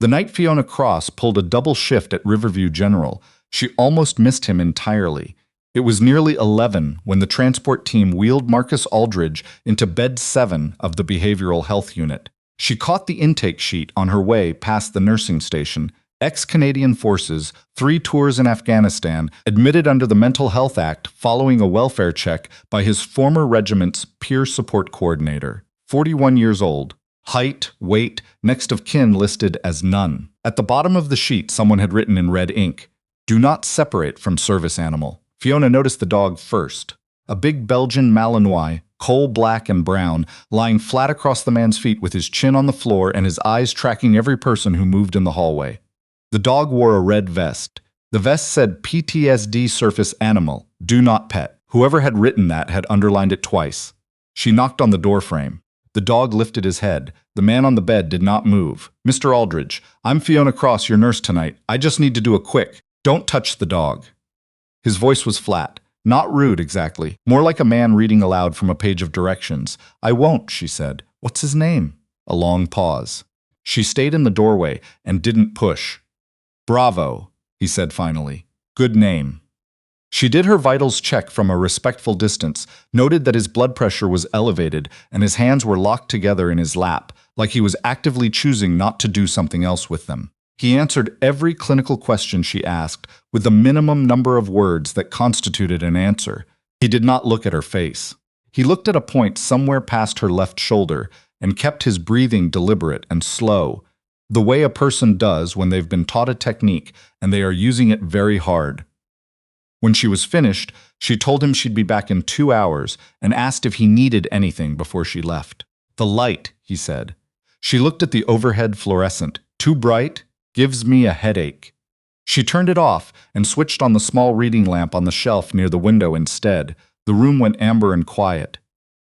The night Fiona Cross pulled a double shift at Riverview General, she almost missed him entirely. It was nearly 11 when the transport team wheeled Marcus Aldridge into bed 7 of the behavioral health unit. She caught the intake sheet on her way past the nursing station. Ex-Canadian Forces, 3 tours in Afghanistan, admitted under the Mental Health Act following a welfare check by his former regiment's peer support coordinator. 41 years old. Height, weight, next of kin listed as none. At the bottom of the sheet, someone had written in red ink, "Do not separate from service animal." Fiona noticed the dog first. A big Belgian Malinois, coal black and brown, lying flat across the man's feet with his chin on the floor and his eyes tracking every person who moved in the hallway. The dog wore a red vest. The vest said PTSD surface animal, do not pet. Whoever had written that had underlined it twice. She knocked on the doorframe. The dog lifted his head. The man on the bed did not move. "Mr. Aldridge, I'm Fiona Cross, your nurse tonight. I just need to do a quick. Don't touch the dog." His voice was flat. Not rude exactly. More like a man reading aloud from a page of directions. "I won't," she said. "What's his name?" A long pause. She stayed in the doorway and didn't push. "Bravo," he said finally. "Good name." She did her vitals check from a respectful distance, noted that his blood pressure was elevated and his hands were locked together in his lap, like he was actively choosing not to do something else with them. He answered every clinical question she asked with the minimum number of words that constituted an answer. He did not look at her face. He looked at a point somewhere past her left shoulder and kept his breathing deliberate and slow, the way a person does when they've been taught a technique and they are using it very hard. When she was finished, she told him she'd be back in 2 hours and asked if he needed anything before she left. "The light," he said. She looked at the overhead fluorescent. "Too bright? Gives me a headache." She turned it off and switched on the small reading lamp on the shelf near the window instead. The room went amber and quiet.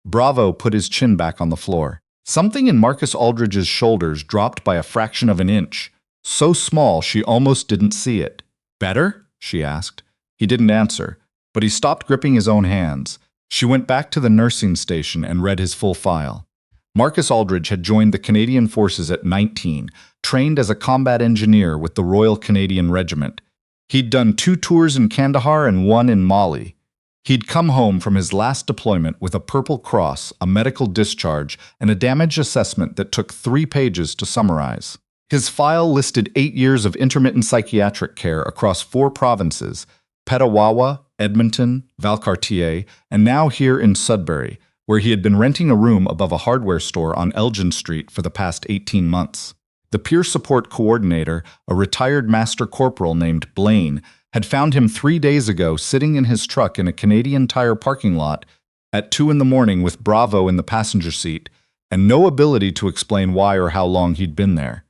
Bravo put his chin back on the floor. Something in Marcus Aldridge's shoulders dropped by a fraction of an inch, so small she almost didn't see it. "Better?" she asked. He didn't answer, but he stopped gripping his own hands. She went back to the nursing station and read his full file. Marcus Aldridge had joined the Canadian Forces at 19, trained as a combat engineer with the Royal Canadian Regiment. He'd done 2 tours in Kandahar and 1 in Mali. He'd come home from his last deployment with a Purple Cross, a medical discharge, and a damage assessment that took 3 pages to summarize. His file listed 8 years of intermittent psychiatric care across 4 provinces, Petawawa, Edmonton, Valcartier, and now here in Sudbury, where he had been renting a room above a hardware store on Elgin Street for the past 18 months. The peer support coordinator, a retired master corporal named Blaine, had found him 3 days ago sitting in his truck in a Canadian Tire parking lot at 2 in the morning with Bravo in the passenger seat, and no ability to explain why or how long he'd been there.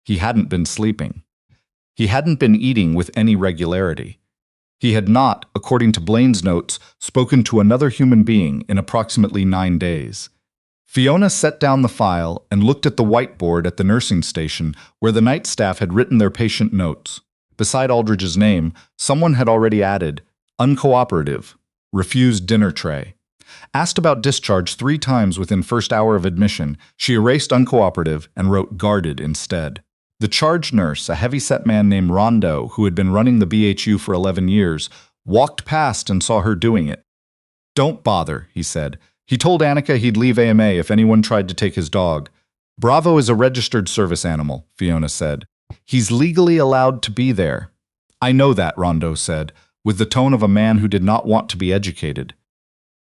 He hadn't been sleeping. He hadn't been eating with any regularity. He had not, according to Blaine's notes, spoken to another human being in approximately 9 days. Fiona set down the file and looked at the whiteboard at the nursing station where the night staff had written their patient notes. Beside Aldridge's name, someone had already added, "Uncooperative, refused dinner tray." Asked about discharge 3 times within first hour of admission, she erased uncooperative and wrote guarded instead. The charge nurse, a heavy-set man named Rondo, who had been running the BHU for 11 years, walked past and saw her doing it. "Don't bother," he said. He told Annika he'd leave AMA if anyone tried to take his dog. "Bravo is a registered service animal," Fiona said. "He's legally allowed to be there." "I know that," Rondo said, with the tone of a man who did not want to be educated.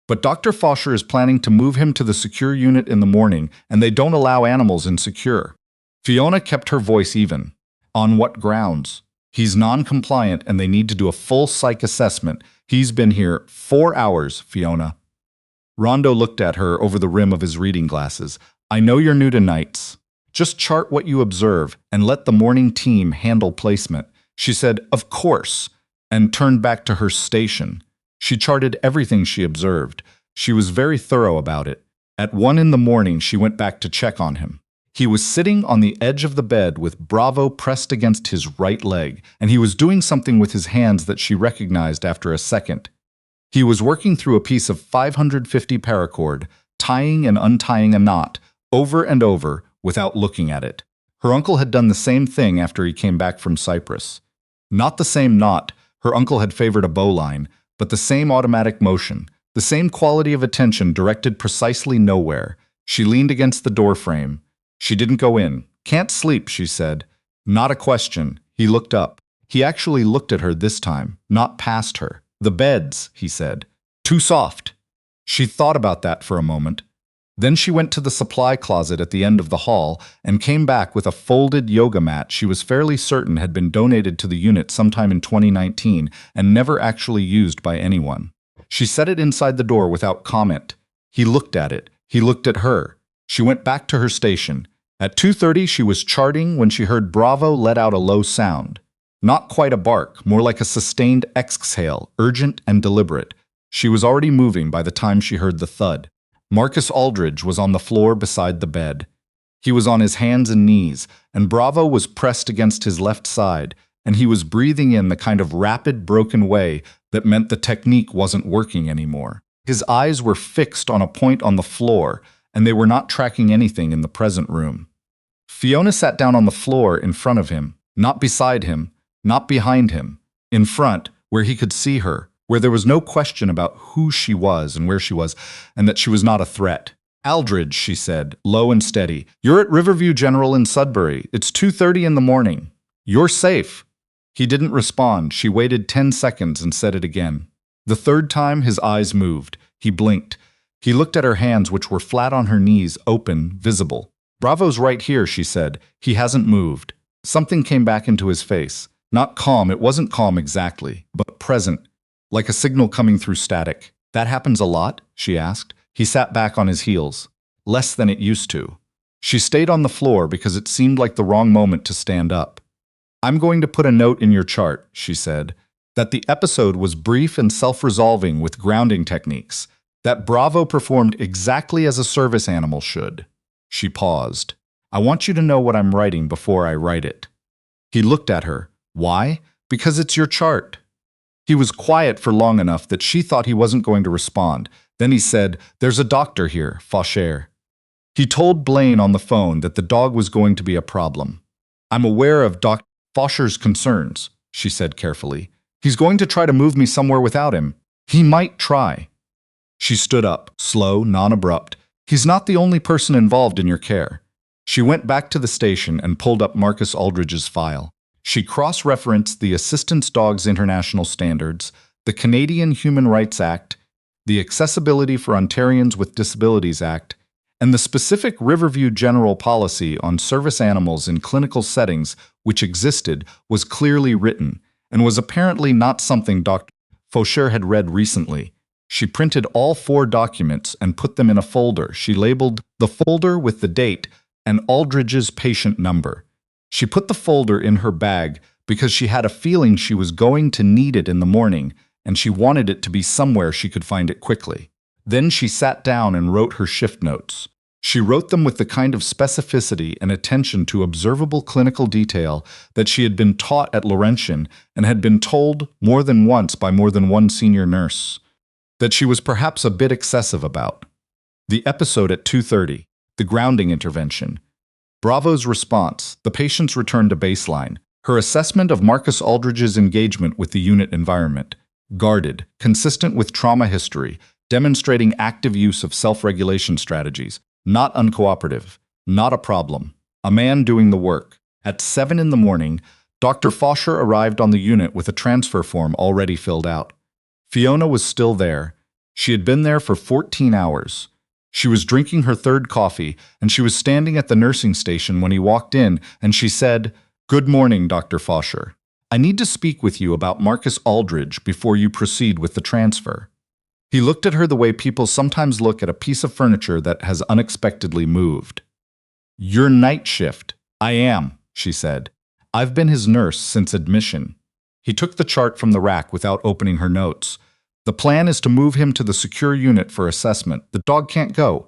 "But Dr. Fosher is planning to move him to the secure unit in the morning, and they don't allow animals in secure." Fiona kept her voice even. "On what grounds?" "He's non-compliant and they need to do a full psych assessment. He's been here 4 hours, Fiona." Rondo looked at her over the rim of his reading glasses. "I know you're new to nights. Just chart what you observe and let the morning team handle placement." She said, "Of course," and turned back to her station. She charted everything she observed. She was very thorough about it. At 1 in the morning, she went back to check on him. He was sitting on the edge of the bed with Bravo pressed against his right leg, and he was doing something with his hands that she recognized after a second. He was working through a piece of 550 paracord, tying and untying a knot, over and over, without looking at it. Her uncle had done the same thing after he came back from Cyprus. Not the same knot, her uncle had favored a bowline, but the same automatic motion, the same quality of attention directed precisely nowhere. She leaned against the doorframe. She didn't go in. "Can't sleep," she said. Not a question. He looked up. He actually looked at her this time, not past her. "The beds," he said. "Too soft." She thought about that for a moment. Then she went to the supply closet at the end of the hall and came back with a folded yoga mat she was fairly certain had been donated to the unit sometime in 2019 and never actually used by anyone. She set it inside the door without comment. He looked at it. He looked at her. She went back to her station. At 2:30 she was charting when she heard Bravo let out a low sound. Not quite a bark, more like a sustained exhale, urgent and deliberate. She was already moving by the time she heard the thud. Marcus Aldridge was on the floor beside the bed. He was on his hands and knees, and Bravo was pressed against his left side, and he was breathing in the kind of rapid, broken way that meant the technique wasn't working anymore. His eyes were fixed on a point on the floor, and they were not tracking anything in the present room. Fiona sat down on the floor in front of him, not beside him, not behind him, in front, where he could see her, where there was no question about who she was and where she was, and that she was not a threat. "Aldridge," she said, low and steady, "you're at Riverview General in Sudbury. It's 2:30 in the morning. You're safe." He didn't respond. She waited 10 seconds and said it again. The third time, his eyes moved. He blinked. He looked at her hands, which were flat on her knees, open, visible. "Bravo's right here," she said. "He hasn't moved." Something came back into his face. Not calm, it wasn't calm exactly, but present, like a signal coming through static. "That happens a lot?" she asked. He sat back on his heels. "Less than it used to." She stayed on the floor because it seemed like the wrong moment to stand up. "I'm going to put a note in your chart," she said, "that the episode was brief and self-resolving with grounding techniques, that Bravo performed exactly as a service animal should." She paused. "I want you to know what I'm writing before I write it." He looked at her. "Why?" "Because it's your chart." He was quiet for long enough that she thought he wasn't going to respond. Then he said, "There's a doctor here, Faucher." He told Blaine on the phone that the dog was going to be a problem. "I'm aware of Dr. Faucher's concerns," she said carefully. "He's going to try to move me somewhere without him. He might try." She stood up, slow, non-abrupt. "He's not the only person involved in your care." She went back to the station and pulled up Marcus Aldridge's file. She cross-referenced the Assistance Dogs International Standards, the Canadian Human Rights Act, the Accessibility for Ontarians with Disabilities Act, and the specific Riverview General Policy on service animals in clinical settings which existed was clearly written and was apparently not something Dr. Faucher had read recently. She printed all 4 documents and put them in a folder. She labeled the folder with the date and Aldridge's patient number. She put the folder in her bag because she had a feeling she was going to need it in the morning, and she wanted it to be somewhere she could find it quickly. Then she sat down and wrote her shift notes. She wrote them with the kind of specificity and attention to observable clinical detail that she had been taught at Laurentian and had been told more than once by more than one senior nurse that she was perhaps a bit excessive about. The episode at 2:30, the grounding intervention. Bravo's response, the patient's return to baseline, her assessment of Marcus Aldridge's engagement with the unit environment, guarded, consistent with trauma history, demonstrating active use of self-regulation strategies, not uncooperative, not a problem, a man doing the work. At 7 in the morning, Dr. Faucher arrived on the unit with a transfer form already filled out. Fiona was still there. She had been there for 14 hours. She was drinking her 3rd coffee, and she was standing at the nursing station when he walked in, and she said, "Good morning, Dr. Faucher. I need to speak with you about Marcus Aldridge before you proceed with the transfer." He looked at her the way people sometimes look at a piece of furniture that has unexpectedly moved. "Your night shift." "I am," she said. "I've been his nurse since admission." He took the chart from the rack without opening her notes. "The plan is to move him to the secure unit for assessment. The dog can't go.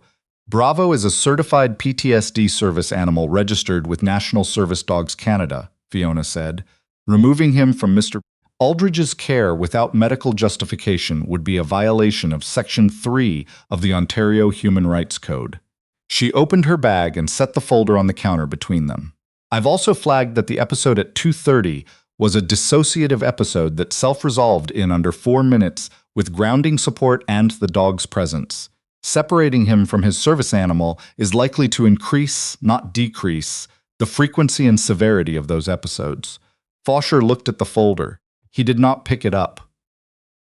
Bravo is a certified PTSD service animal registered with National Service Dogs Canada," Fiona said. "Removing him from Mr. Aldridge's care without medical justification would be a violation of Section 3 of the Ontario Human Rights Code." She opened her bag and set the folder on the counter between them. I've also flagged that the episode at 2:30 was a dissociative episode that self-resolved in under 4 minutes with grounding support and the dog's presence. Separating him from his service animal is likely to increase, not decrease, the frequency and severity of those episodes. Fosher looked at the folder. He did not pick it up.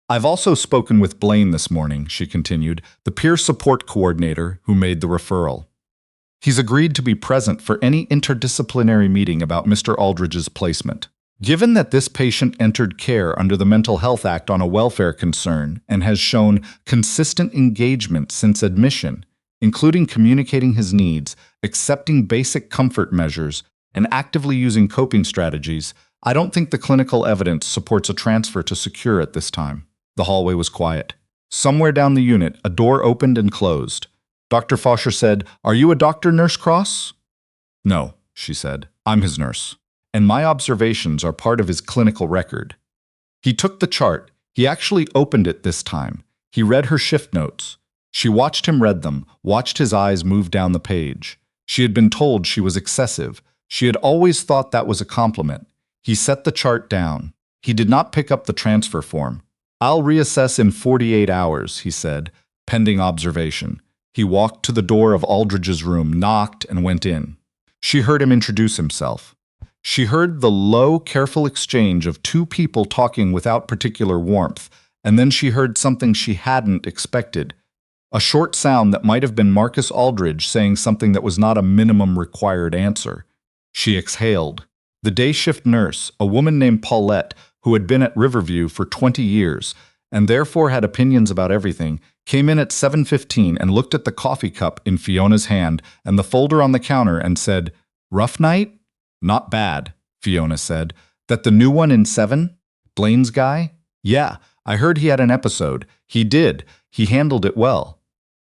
I've also spoken with Blaine this morning, she continued, the peer support coordinator who made the referral. He's agreed to be present for any interdisciplinary meeting about Mr. Aldridge's placement. Given that this patient entered care under the Mental Health Act on a welfare concern and has shown consistent engagement since admission, including communicating his needs, accepting basic comfort measures, and actively using coping strategies, I don't think the clinical evidence supports a transfer to secure at this time. The hallway was quiet. Somewhere down the unit, a door opened and closed. Dr. Fosher said, "Are you a doctor, Nurse Cross?" "No," she said. "I'm his nurse. And my observations are part of his clinical record." He took the chart. He actually opened it this time. He read her shift notes. She watched him read them, watched his eyes move down the page. She had been told she was excessive. She had always thought that was a compliment. He set the chart down. He did not pick up the transfer form. "I'll reassess in 48 hours, he said, pending observation. He walked to the door of Aldridge's room, knocked, and went in. She heard him introduce himself. She heard the low, careful exchange of two people talking without particular warmth, and then she heard something she hadn't expected. A short sound that might have been Marcus Aldridge saying something that was not a minimum required answer. She exhaled. The day shift nurse, a woman named Paulette, who had been at Riverview for 20 years, and therefore had opinions about everything, came in at 7:15 and looked at the coffee cup in Fiona's hand and the folder on the counter and said, "Rough night?" "Not bad," Fiona said. "That the new one in 7? Blaine's guy?" "Yeah, I heard he had an episode." "He did. He handled it well."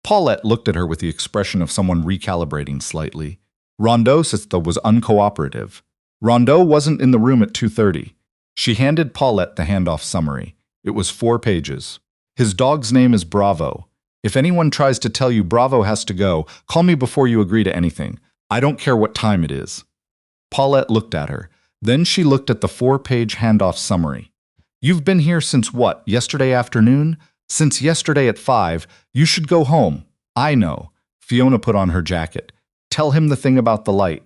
Paulette looked at her with the expression of someone recalibrating slightly. Rondeau was uncooperative. Rondeau wasn't in the room at 2:30. She handed Paulette the handoff summary. It was 4 pages. "His dog's name is Bravo. If anyone tries to tell you Bravo has to go, call me before you agree to anything. I don't care what time it is." Paulette looked at her. Then she looked at the 4-page handoff summary. "You've been here since what, yesterday afternoon? Since yesterday at 5. You should go home." "I know." Fiona put on her jacket. "Tell him the thing about the light."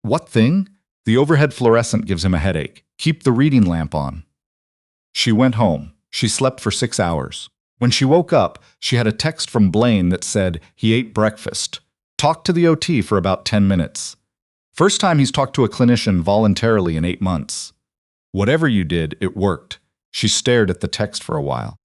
"What thing?" "The overhead fluorescent gives him a headache. Keep the reading lamp on." She went home. She slept for 6 hours. When she woke up, she had a text from Blaine that said he ate breakfast. Talked to the OT for about 10 minutes. First time he's talked to a clinician voluntarily in 8 months. Whatever you did, it worked. She stared at the text for a while.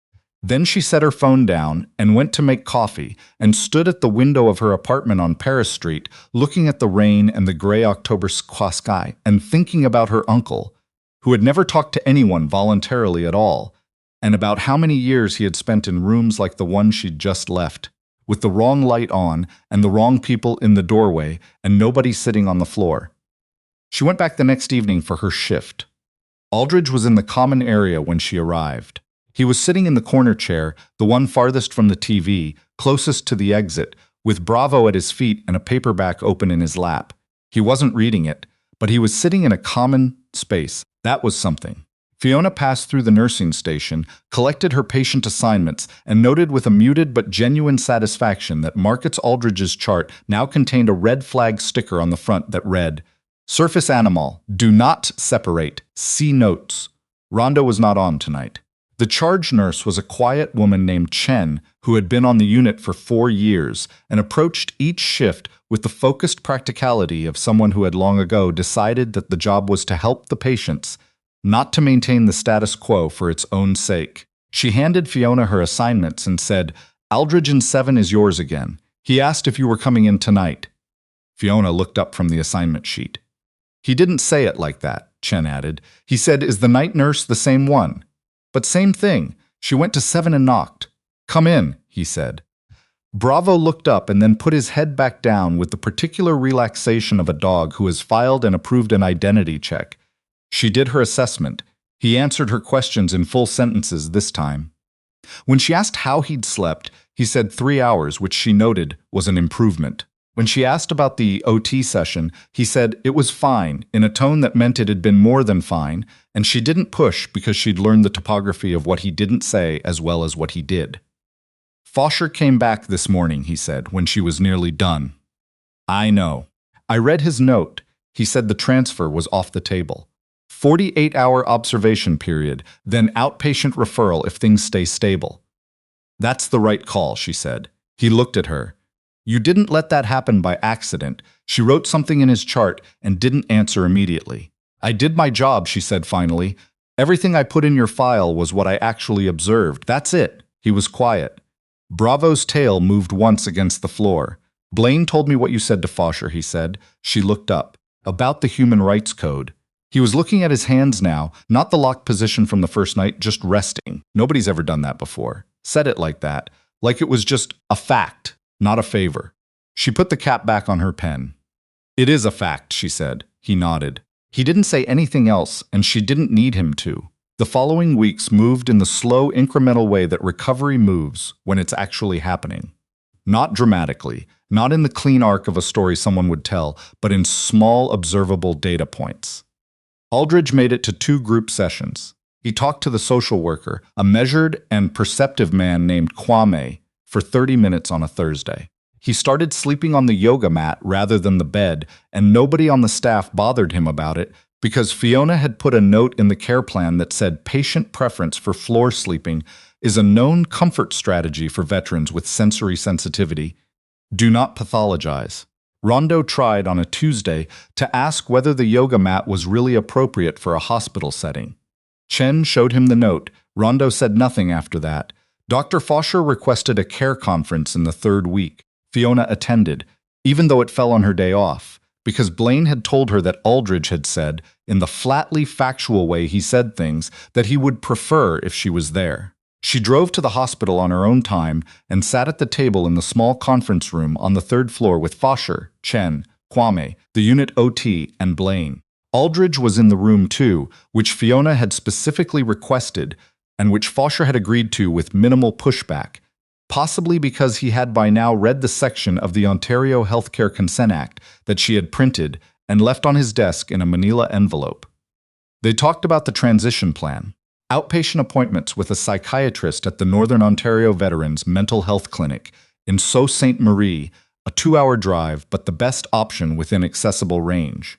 Then she set her phone down and went to make coffee and stood at the window of her apartment on Paris Street, looking at the rain and the gray October sky and thinking about her uncle, who had never talked to anyone voluntarily at all, and about how many years he had spent in rooms like the one she'd just left, with the wrong light on and the wrong people in the doorway and nobody sitting on the floor. She went back the next evening for her shift. Aldridge was in the common area when she arrived. He was sitting in the corner chair, the one farthest from the TV, closest to the exit, with Bravo at his feet and a paperback open in his lap. He wasn't reading it, but he was sitting in a common space. That was something. Fiona passed through the nursing station, collected her patient assignments, and noted with a muted but genuine satisfaction that Marcus Aldridge's chart now contained a red flag sticker on the front that read, "Surface animal, do not separate, see notes." Rhonda was not on tonight. The charge nurse was a quiet woman named Chen who had been on the unit for 4 years and approached each shift with the focused practicality of someone who had long ago decided that the job was to help the patients, not to maintain the status quo for its own sake. She handed Fiona her assignments and said, "Aldridge in 7 is yours again. He asked if you were coming in tonight." Fiona looked up from the assignment sheet. "He didn't say it like that," Chen added. "He said, 'Is the night nurse the same one?' But same thing. She went to 7 and knocked. 'Come in,' he said." Bravo looked up and then put his head back down with the particular relaxation of a dog who has filed and approved an identity check. She did her assessment. He answered her questions in full sentences this time. When she asked how he'd slept, he said 3 hours, which she noted was an improvement. When she asked about the OT session, he said it was fine, in a tone that meant it had been more than fine, and she didn't push because she'd learned the topography of what he didn't say as well as what he did. Fosher came back this morning, he said, when she was nearly done. I know. I read his note. He said the transfer was off the table. 48-hour observation period, then outpatient referral if things stay stable. That's the right call, she said. He looked at her. You didn't let that happen by accident. She wrote something in his chart and didn't answer immediately. I did my job, she said finally. Everything I put in your file was what I actually observed. That's it. He was quiet. Bravo's tail moved once against the floor. Blaine told me what you said to Fosher, he said. She looked up. About the human rights code. He was looking at his hands now, not the locked position from the first night, just resting. Nobody's ever done that before. Said it like it was just a fact, not a favor. She put the cap back on her pen. It is a fact, she said. He nodded. He didn't say anything else, and she didn't need him to. The following weeks moved in the slow, incremental way that recovery moves when it's actually happening. Not dramatically, not in the clean arc of a story someone would tell, but in small, observable data points. Aldridge made it to 2 group sessions. He talked to the social worker, a measured and perceptive man named Kwame, for 30 minutes on a Thursday. He started sleeping on the yoga mat rather than the bed, and nobody on the staff bothered him about it because Fiona had put a note in the care plan that said patient preference for floor sleeping is a known comfort strategy for veterans with sensory sensitivity. Do not pathologize. Rondo tried on a Tuesday to ask whether the yoga mat was really appropriate for a hospital setting. Chen showed him the note. Rondo said nothing after that. Dr. Fosher requested a care conference in the 3rd week. Fiona attended, even though it fell on her day off, because Blaine had told her that Aldridge had said, in the flatly factual way he said things, that he would prefer if she was there. She drove to the hospital on her own time and sat at the table in the small conference room on the 3rd floor with Fosher, Chen, Kwame, the unit OT, and Blaine. Aldridge was in the room too, which Fiona had specifically requested and which Fosher had agreed to with minimal pushback, possibly because he had by now read the section of the Ontario Healthcare Consent Act that she had printed and left on his desk in a manila envelope. They talked about the transition plan. Outpatient appointments with a psychiatrist at the Northern Ontario Veterans Mental Health Clinic in Sault Ste. Marie, a 2-hour drive but the best option within accessible range.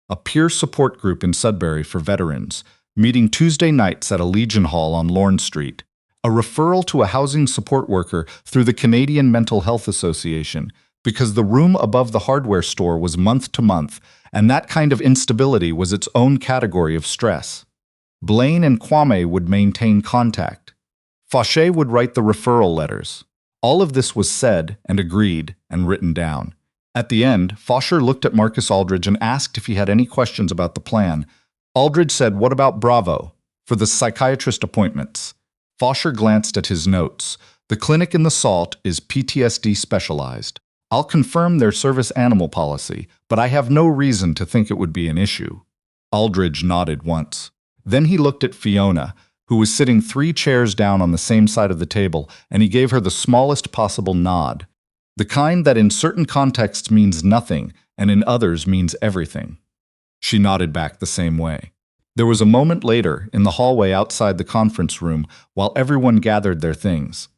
A peer support group in Sudbury for veterans, meeting Tuesday nights at a Legion Hall on Lorne Street. A referral to a housing support worker through the Canadian Mental Health Association because the room above the hardware store was month to month, and that kind of instability was its own category of stress. Blaine and Kwame would maintain contact. Fosher would write the referral letters. All of this was said and agreed and written down. At the end, Fosher looked at Marcus Aldridge and asked if he had any questions about the plan. Aldridge said, "What about Bravo? For the psychiatrist appointments?" Fosher glanced at his notes. The clinic in the Sault is PTSD specialized. I'll confirm their service animal policy, but I have no reason to think it would be an issue. Aldridge nodded once. Then he looked at Fiona, who was sitting 3 chairs down on the same side of the table, and he gave her the smallest possible nod. The kind that in certain contexts means nothing, and in others means everything. She nodded back the same way. There was a moment later, in the hallway outside the conference room, while everyone gathered their things.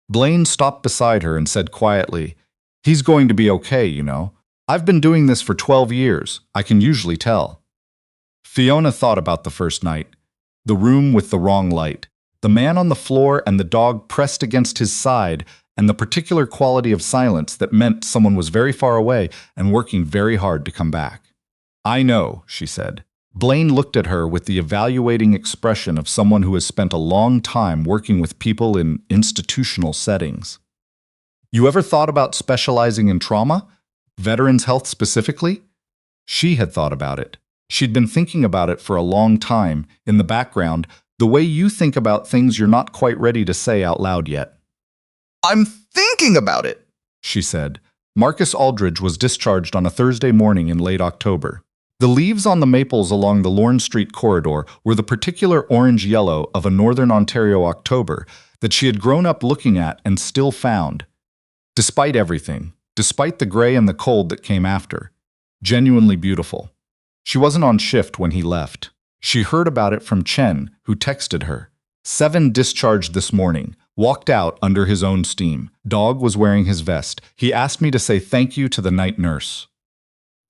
Blaine stopped beside her and said quietly, "He's going to be okay, you know. I've been doing this for 12 years. I can usually tell." Fiona thought about the first night. The room with the wrong light. The man on the floor and the dog pressed against his side, and the particular quality of silence that meant someone was very far away and working very hard to come back. "I know," she said. Blaine looked at her with the evaluating expression of someone who has spent a long time working with people in institutional settings. "You ever thought about specializing in trauma? Veterans health specifically?" She had thought about it. She'd been thinking about it for a long time, in the background, the way you think about things you're not quite ready to say out loud yet. "I'm thinking about it," she said. Marcus Aldridge was discharged on a Thursday morning in late October. The leaves on the maples along the Lorne Street corridor were the particular orange-yellow of a Northern Ontario October that she had grown up looking at and still found. Despite everything, despite the gray and the cold that came after. Genuinely beautiful. She wasn't on shift when he left. She heard about it from Chen, who texted her. 7 discharged this morning. Walked out under his own steam. Dog was wearing his vest. He asked me to say thank you to the night nurse.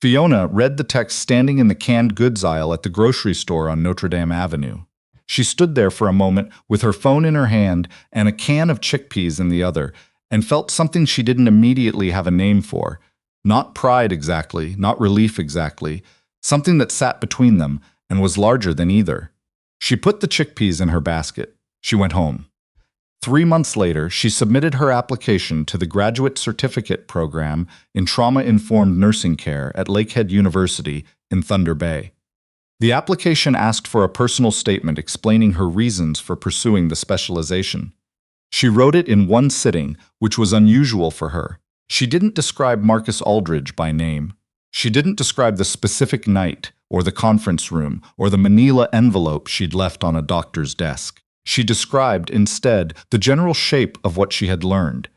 Fiona read the text standing in the canned goods aisle at the grocery store on Notre Dame Avenue. She stood there for a moment with her phone in her hand and a can of chickpeas in the other, and felt something she didn't immediately have a name for. Not pride exactly, not relief exactly, something that sat between them and was larger than either. She put the chickpeas in her basket. She went home. 3 months later, she submitted her application to the Graduate Certificate Program in Trauma-Informed Nursing Care at Lakehead University in Thunder Bay. The application asked for a personal statement explaining her reasons for pursuing the specialization. She wrote it in one sitting, which was unusual for her. She didn't describe Marcus Aldridge by name. She didn't describe the specific night, or the conference room, or the manila envelope she'd left on a doctor's desk. She described, instead, the general shape of what she had learned.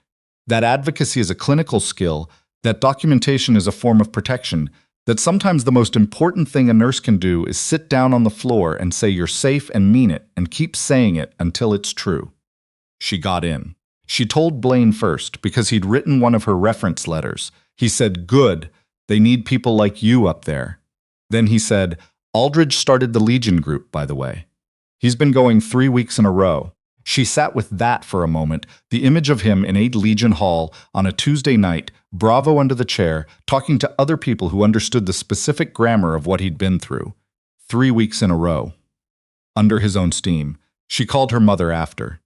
That advocacy is a clinical skill, that documentation is a form of protection, that sometimes the most important thing a nurse can do is sit down on the floor and say you're safe and mean it and keep saying it until it's true. She got in. She told Blaine first because he'd written one of her reference letters. He said, "Good, they need people like you up there." Then he said, "Aldridge started the Legion group, by the way. He's been going 3 weeks in a row." She sat with that for a moment, the image of him in 8 Legion Hall on a Tuesday night, Bravo under the chair, talking to other people who understood the specific grammar of what he'd been through. 3 weeks in a row. Under his own steam. She called her mother after.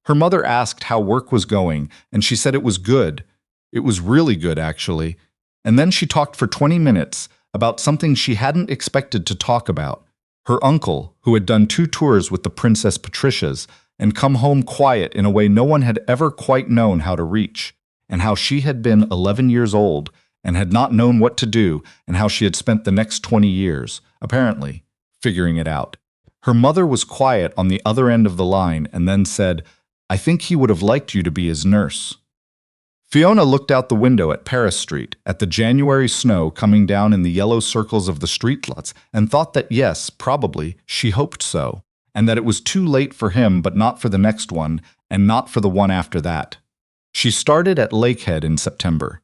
Her mother asked how work was going, and she said it was good. It was really good, actually. And then she talked for 20 minutes about something she hadn't expected to talk about. Her uncle, who had done 2 tours with the Princess Patricias and come home quiet in a way no one had ever quite known how to reach, and how she had been 11 years old and had not known what to do, and how she had spent the next 20 years, apparently, figuring it out. Her mother was quiet on the other end of the line and then said, "I think he would have liked you to be his nurse." Fiona looked out the window at Paris Street, at the January snow coming down in the yellow circles of the streetlights, and thought that yes, probably, she hoped so, and that it was too late for him but not for the next one, and not for the one after that. She started at Lakehead in September.